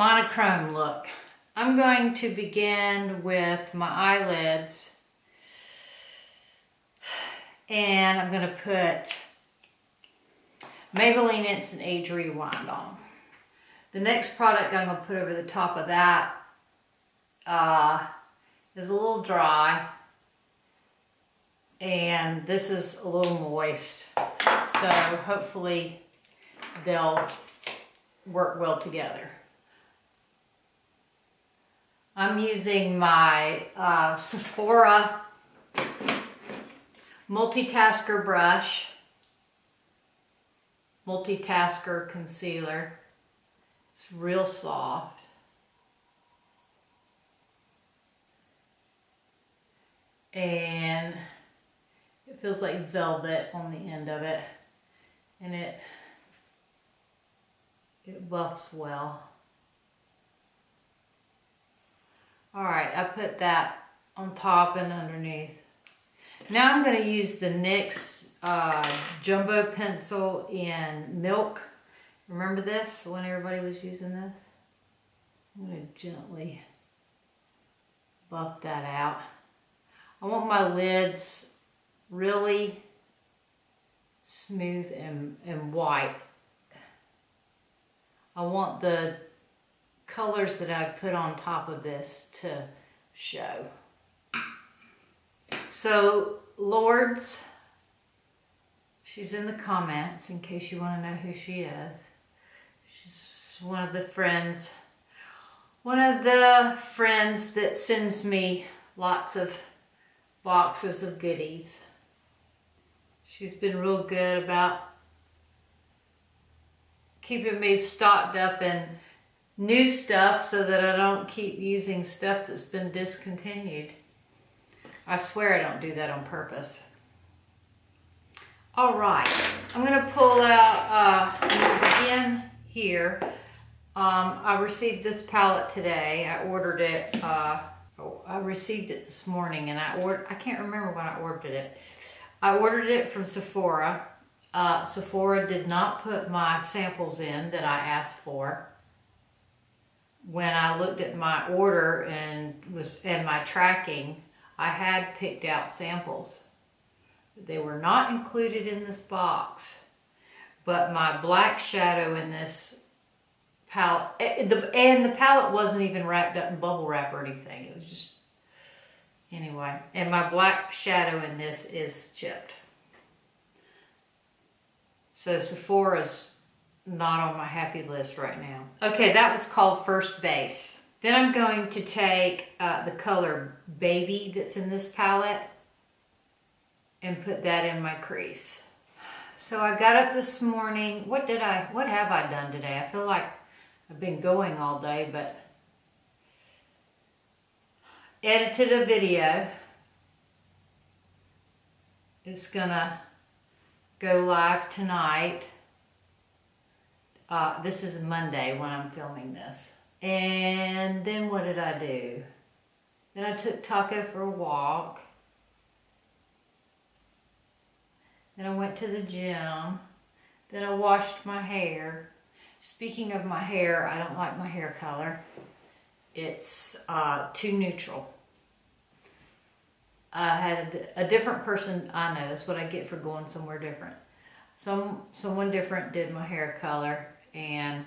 monochrome look. I'm going to begin with my eyelids, and I'm going to put Maybelline Instant Age Rewind on. The next product I'm going to put over the top of that is a little dry, and this is a little moist, so hopefully they'll work well together. I'm using my Sephora multitasker brush, multitasker concealer. It's real soft. And it feels like velvet on the end of it. And it buffs well. Alright, I put that on top and underneath. Now I'm going to use the NYX Jumbo Pencil in Milk. Remember this, when everybody was using this? I'm going to gently buff that out. I want my lids really smooth and white. I want the colors that I put on top of this to show. So Lords, she's in the comments in case you want to know who she is. She's one of the friends that sends me lots of boxes of goodies. She's been real good about keeping me stocked up in new stuff so that I don't keep using stuff that's been discontinued. I swear I don't do that on purpose. All right, I'm gonna pull out, I'm gonna begin here. I received this palette today. I ordered it, I received it this morning, and I can't remember when I ordered it. I ordered it from Sephora. Sephora did not put my samples in that I asked for. When I looked at my order and my tracking, I had picked out samples. They were not included in this box, but my black shadow in this palette, and the palette wasn't even wrapped up in bubble wrap or anything. It was just, anyway. And my black shadow in this is chipped. So Sephora's not on my happy list right now. Okay, that was called First Base. Then I'm going to take the color Baby that's in this palette and put that in my crease. So I got up this morning. What have I done today? I feel like I've been going all day, but edited a video. It's gonna go live tonight. This is Monday when I'm filming this. And then what did I do? Then I took Taco for a walk. Then I went to the gym. Then I washed my hair. Speaking of my hair, I don't like my hair color. It's too neutral. I had a different person, I know, that's what I get for going somewhere different. Someone different did my hair color, and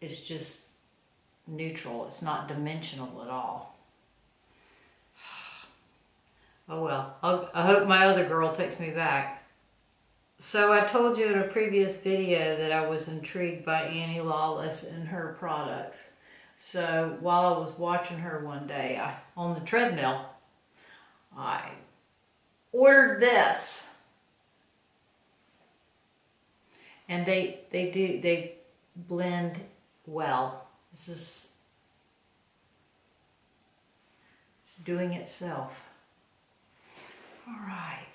it's just neutral. It's not dimensional at all. Oh well, I hope my other girl takes me back. So I told you in a previous video that I was intrigued by Annie Lawless and her products. So while I was watching her one day on the treadmill, I ordered this. And they blend well. It's doing itself. All right.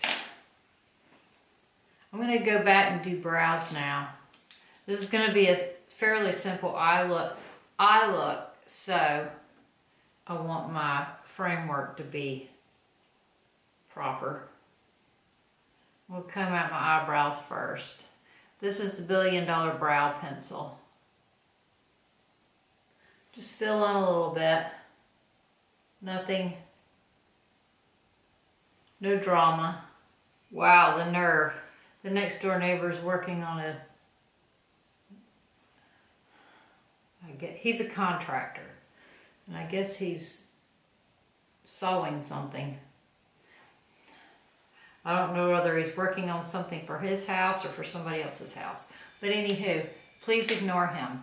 I'm going to go back and do brows now. This is going to be a fairly simple eye look. So I want my framework to be proper. We'll comb out my eyebrows first. This is the $1 Billion Brow Pencil. Just fill in a little bit. Nothing, no drama. Wow, the nerve. The next door neighbor is working on he's a contractor. And I guess he's sewing something. I don't know whether he's working on something for his house or for somebody else's house. But anywho, please ignore him.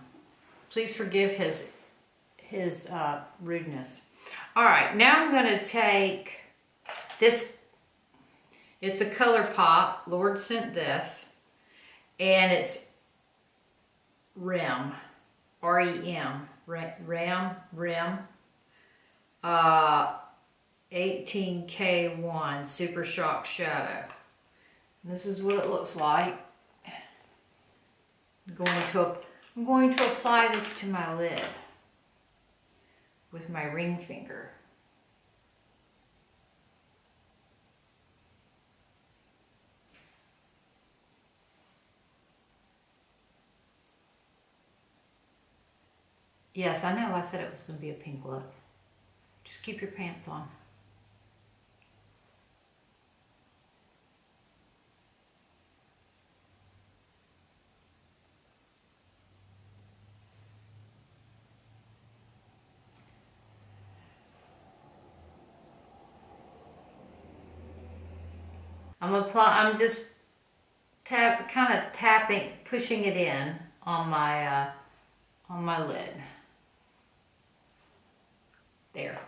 Please forgive his rudeness. All right, now I'm going to take this. It's a ColourPop. Lord sent this. And it's REM. R-E-M. REM. 18K1 Super Shock Shadow. And this is what it looks like. I'm going to apply this to my lid with my ring finger. Yes, I know I said it was going to be a pink look. Just keep your pants on. I'm just kind of tapping, pushing it in on my lid. There.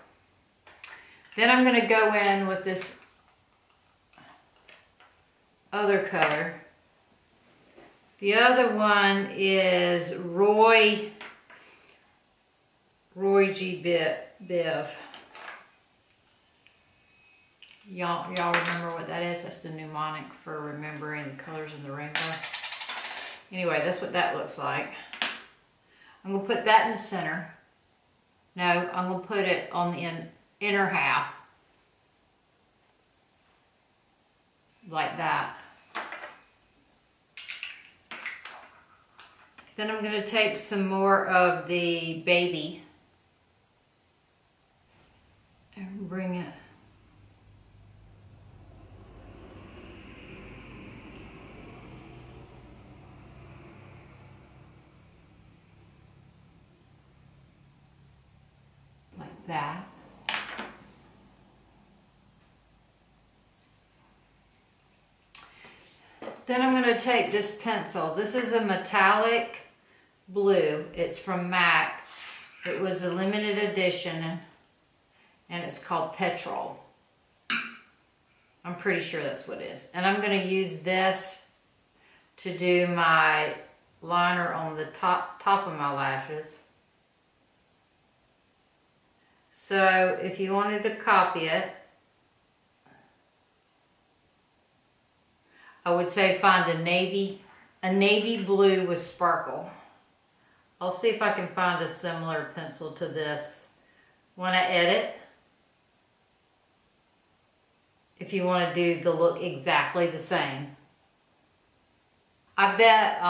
Then I'm going to go in with this other color. The other one is Roy G. BIV. Y'all remember what that is? That's the mnemonic for remembering colors in the rainbow. Anyway, that's what that looks like. I'm going to put that in the center. No, I'm going to put it on the inner half. Like that. Then I'm going to take some more of the baby and bring it like that. Then I'm going to take this pencil. This is a metallic blue. It's from MAC. It was a limited edition and it's called Petrol. I'm pretty sure that's what it is. And I'm going to use this to do my liner on the top of my lashes. So if you wanted to copy it, I would say find a navy blue with sparkle. I'll see if I can find a similar pencil to this when I edit. If you want to do the look exactly the same. I bet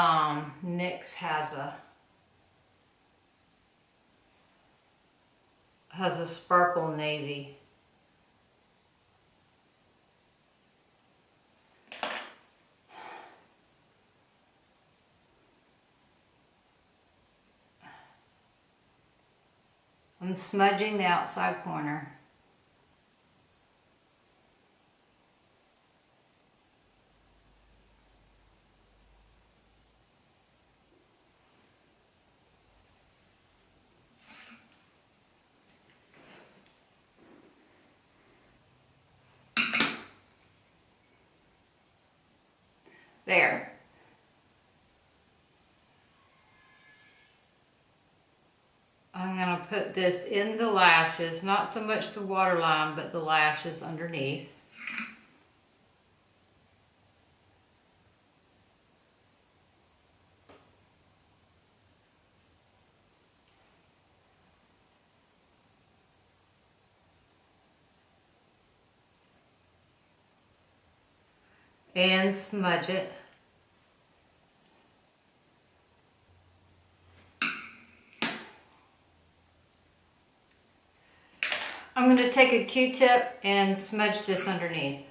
NYX has a sparkle navy. I'm smudging the outside corner. There. I'm going to put this in the lashes, not so much the waterline, but the lashes underneath. And smudge it. I'm going to take a Q-tip and smudge this underneath.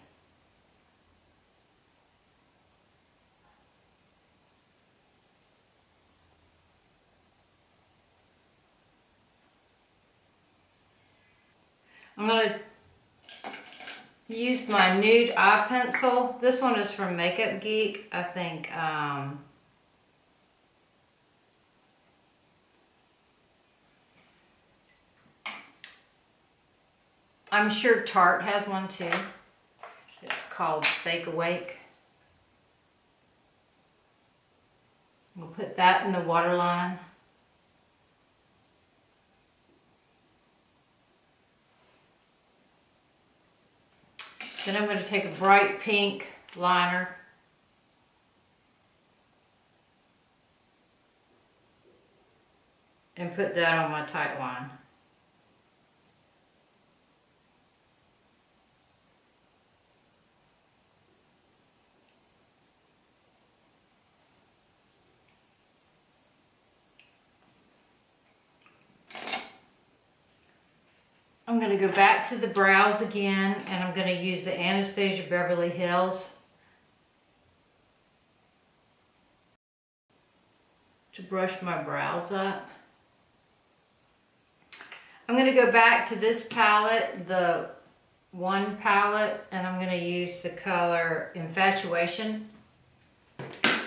I'm going to use my nude eye pencil. This one is from Makeup Geek. I think I'm sure Tarte has one too. It's called Fake Awake. We'll put that in the waterline. Then I'm going to take a bright pink liner and put that on my tightline. I'm going to go back to the brows again, and I'm going to use the Anastasia Beverly Hills to brush my brows up. I'm going to go back to this palette, the One palette, and I'm going to use the color Infatuation. And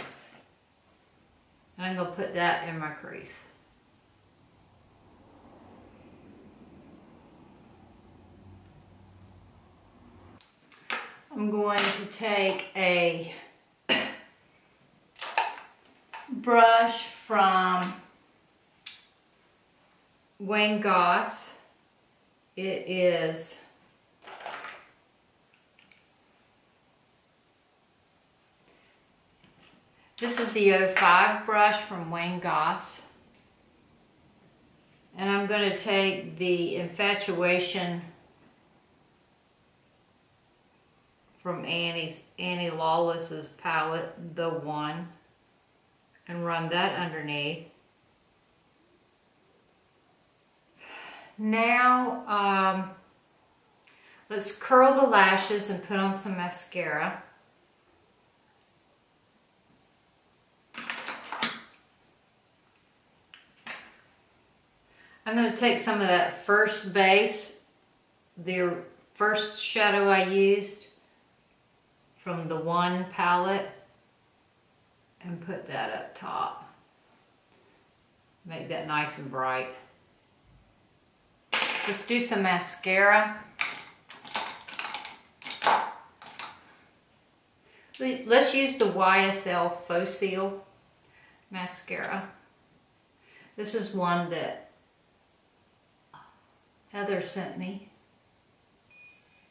I'm going to put that in my crease. I'm going to take a brush from Goss. This is the 05 brush from Goss. And I'm going to take the Infatuation from Annie Lawless's palette, the One, and run that underneath. Now, let's curl the lashes and put on some mascara. I'm going to take some of that first base, the first shadow I used from the One palette, and put that up top. Make that nice and bright. Let's do some mascara. Let's use the YSL Faux mascara. This is one that Heather sent me.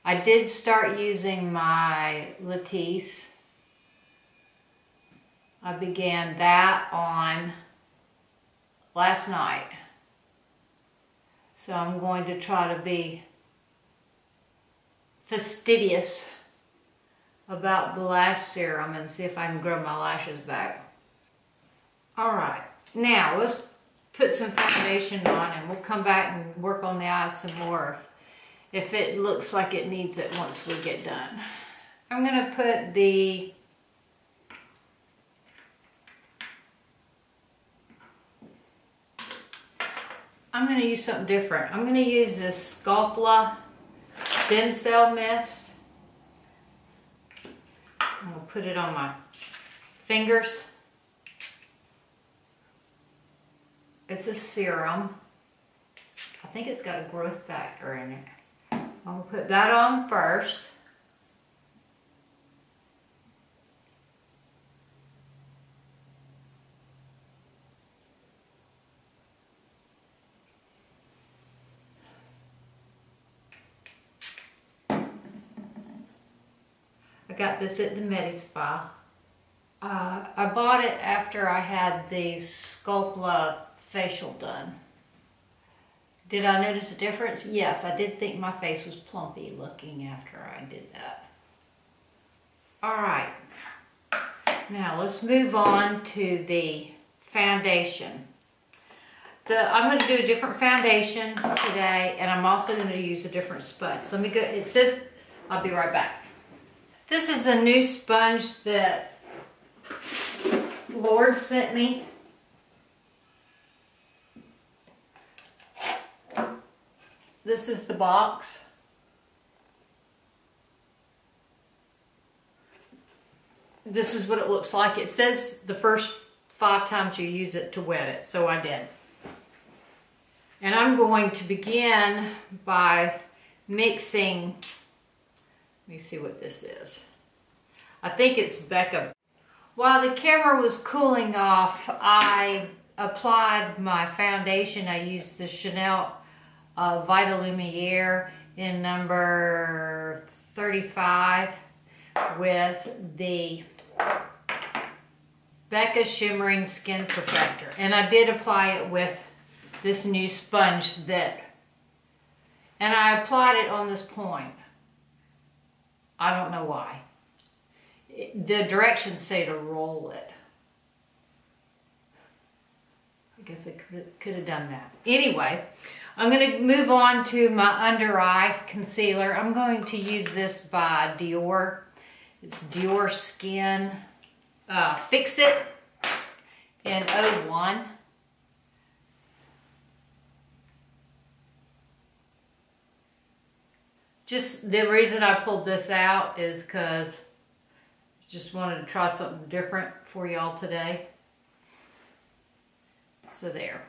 I did start using my Latisse. I began that on last night. So I'm going to try to be fastidious about the lash serum and see if I can grow my lashes back. Alright, now let's put some foundation on and we'll come back and work on the eyes some more if it looks like it needs it once we get done. I'm going to put the I'm going to use something different. I'm going to use this Sculpla Stem Cell Mist. I'm going to put it on my fingers. It's a serum. I think it's got a growth factor in it. I'm going to put that on first. I got this at the MediSpa. I bought it after I had the Sculpla facial done. Did I notice a difference? Yes, I did think my face was plumpy looking after I did that. Alright, now let's move on to the foundation. I'm going to do a different foundation today, and I'm also going to use a different sponge. So let me go, it says, I'll be right back. This is a new sponge that Lord sent me. This is the box. This is what it looks like. It says the first 5 times you use it to wet it, so I did. And I'm going to begin by mixing, let me see what this is. I think it's Becca. While the camera was cooling off, I applied my foundation. I used the Chanel Vitalumiere in number 35 with the Becca Shimmering Skin Perfector. And I did apply it with this new sponge and I applied it on this point. I don't know why. The directions say to roll it. I guess I could have done that. Anyway, I'm going to move on to my under eye concealer. I'm going to use this by Dior. It's Dior Skin Fix-it in 01. Just the reason I pulled this out is because I just wanted to try something different for y'all today. So there.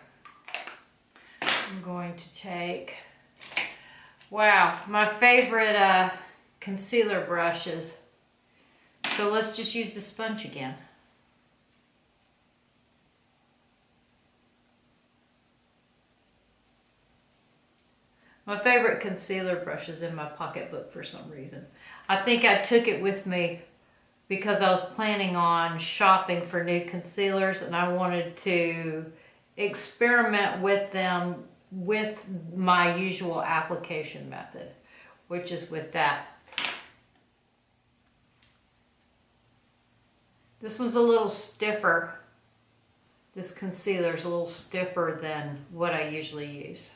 I'm going to take, wow, my favorite concealer brushes. So let's just use the sponge again. My favorite concealer brush is in my pocketbook for some reason. I think I took it with me because I was planning on shopping for new concealers and I wanted to experiment with them with my usual application method, which is with that. This one's a little stiffer. This concealer is a little stiffer than what I usually use.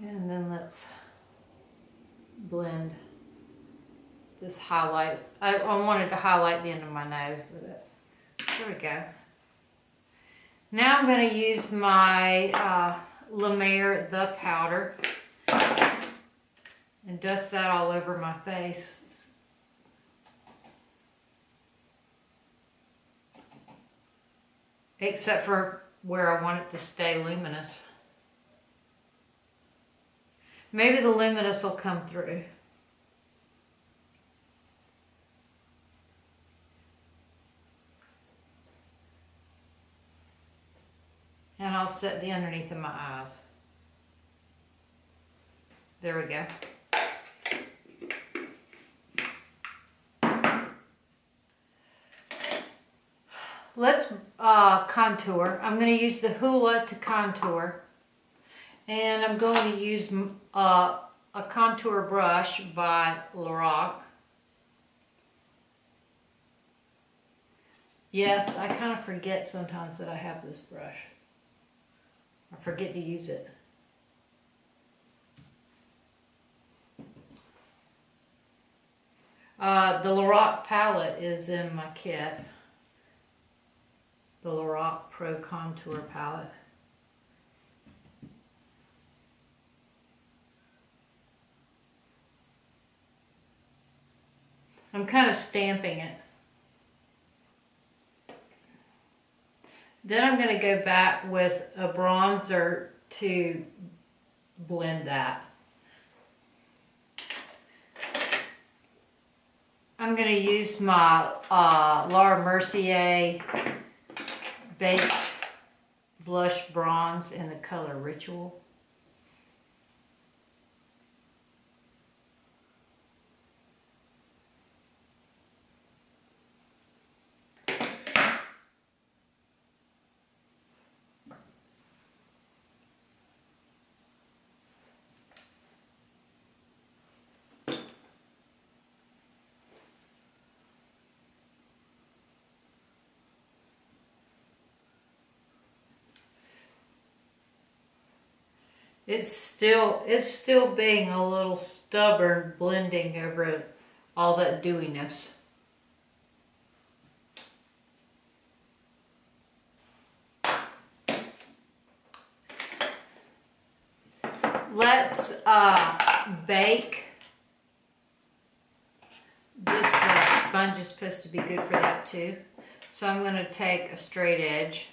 And then let's blend this highlight. I wanted to highlight the end of my nose with it. There we go. Now I'm going to use my Mer The Powder and dust that all over my face. Except for where I want it to stay luminous. Maybe the luminous will come through. And I'll set the underneath of my eyes. There we go. Let's contour. I'm going to use the Hoola to contour. And I'm going to use a contour brush by Lorac. Yes, I kind of forget sometimes that I have this brush. I forget to use it. The Lorac palette is in my kit. The Lorac Pro Contour palette. I'm kind of stamping it. Then I'm going to go back with a bronzer to blend that. I'm going to use my Laura Mercier Baked Blush Bronze in the color Ritual. It's still being a little stubborn, blending over all that dewiness. Let's bake. This sponge is supposed to be good for that too. So I'm going to take a straight edge.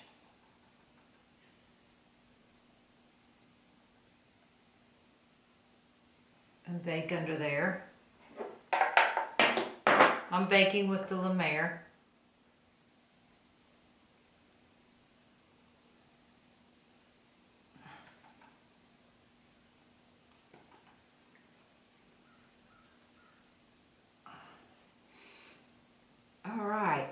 And bake under there. I'm baking with the Lumiere. All right.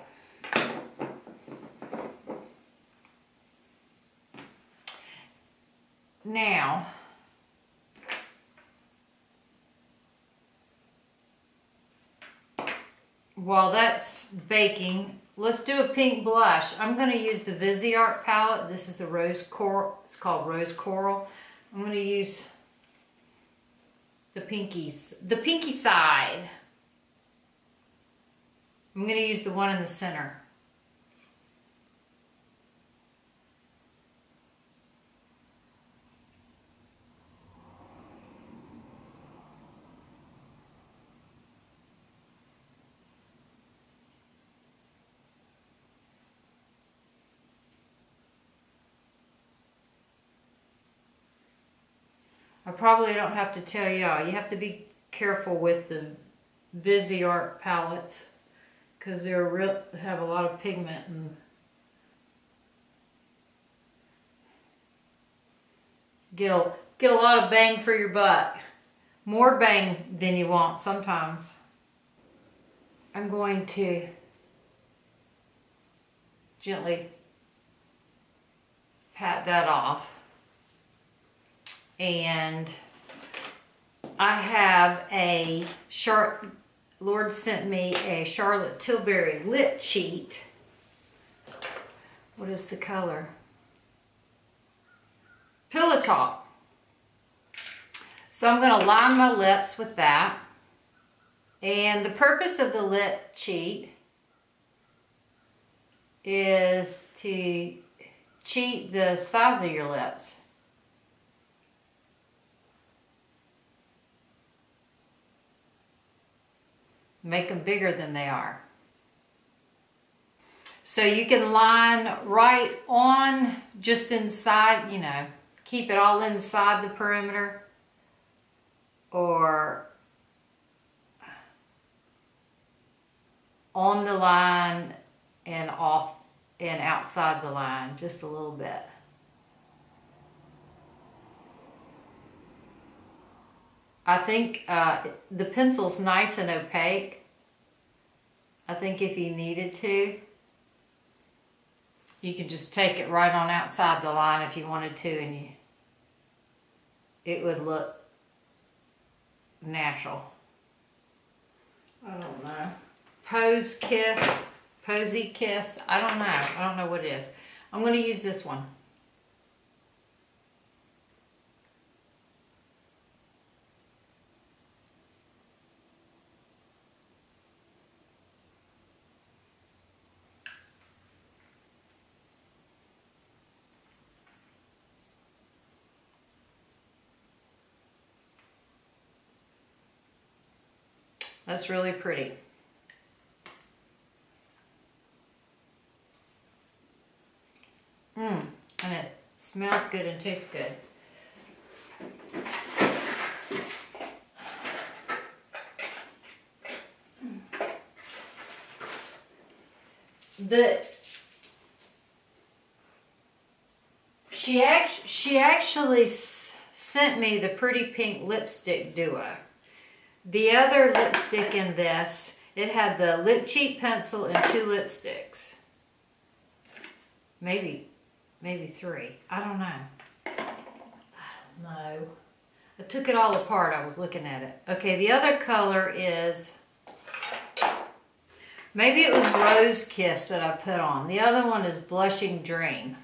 Now, while that's baking, let's do a pink blush. I'm going to use the Viseart palette. This is the Rose Coral. It's called Rose Coral. I'm going to use the pinky side. I'm going to use the one in the center. I probably don't have to tell y'all, you have to be careful with the Viseart palettes because they have a lot of pigment and get a lot of bang for your buck. More bang than you want sometimes. I'm going to gently pat that off. And I have Lord sent me a Charlotte Tilbury lip cheat. What is the color? Pillow Talk. So I'm going to line my lips with that. And the purpose of the lip cheat is to cheat the size of your lips. Make them bigger than they are. So you can line right on just inside, you know, keep it all inside the perimeter, or on the line and off and outside the line just a little bit. I think the pencil's nice and opaque. I think if you needed to, you could just take it right on outside the line if you wanted to, and it would look natural. I don't know. Posy Kiss. I don't know. I don't know what it is. I'm going to use this one. That's really pretty. And it smells good and tastes good. She actually sent me the Pretty Pink lipstick duo. The other lipstick in this, it had the lip cheat pencil and 2 lipsticks. Maybe 3. I don't know. I don't know. I took it all apart. I was looking at it. Okay, the other color is, maybe it was Rose Kiss that I put on. The other one is Blushing Dream.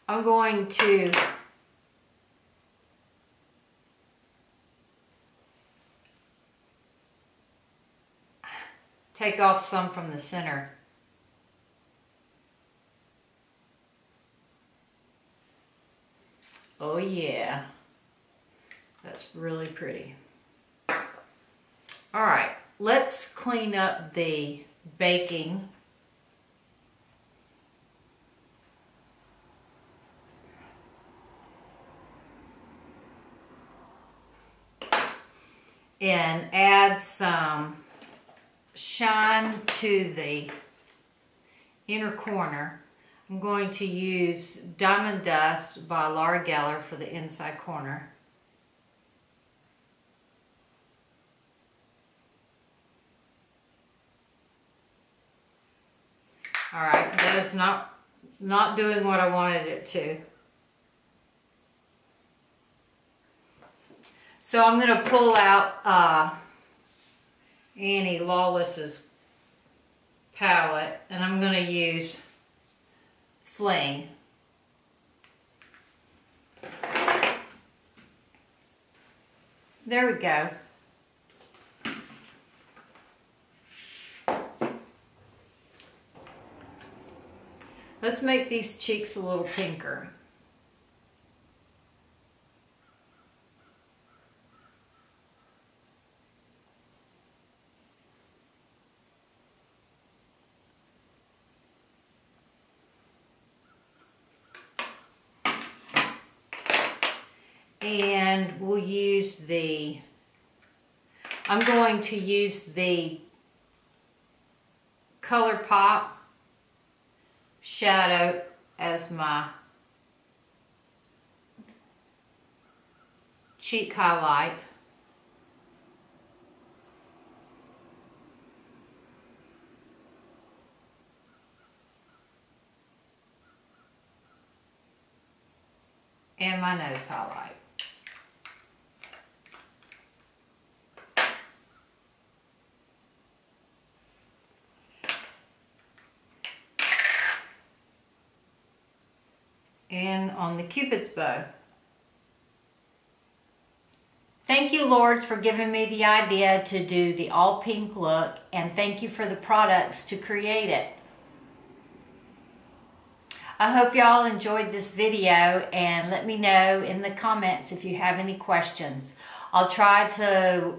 I'm going to take off some from the center. Oh yeah, that's really pretty. All right, let's clean up the baking. And add some shine to the inner corner. I'm going to use Diamond Dust by Laura Geller for the inside corner. All right, that is not doing what I wanted it to. So I'm going to pull out Annie Lawless's palette, and I'm going to use Fling. There we go. Let's make these cheeks a little pinker. And we'll use I'm going to use the ColourPop shadow as my cheek highlight. And my nose highlight. And on the Cupid's bow. Thank you, Lords, for giving me the idea to do the all pink look, and thank you for the products to create it. I hope y'all enjoyed this video, and let me know in the comments if you have any questions. I'll try to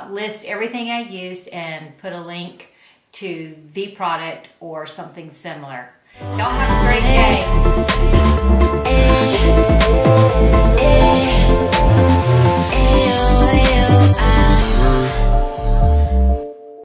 list everything I used and put a link to the product or something similar. Y'all have a great day.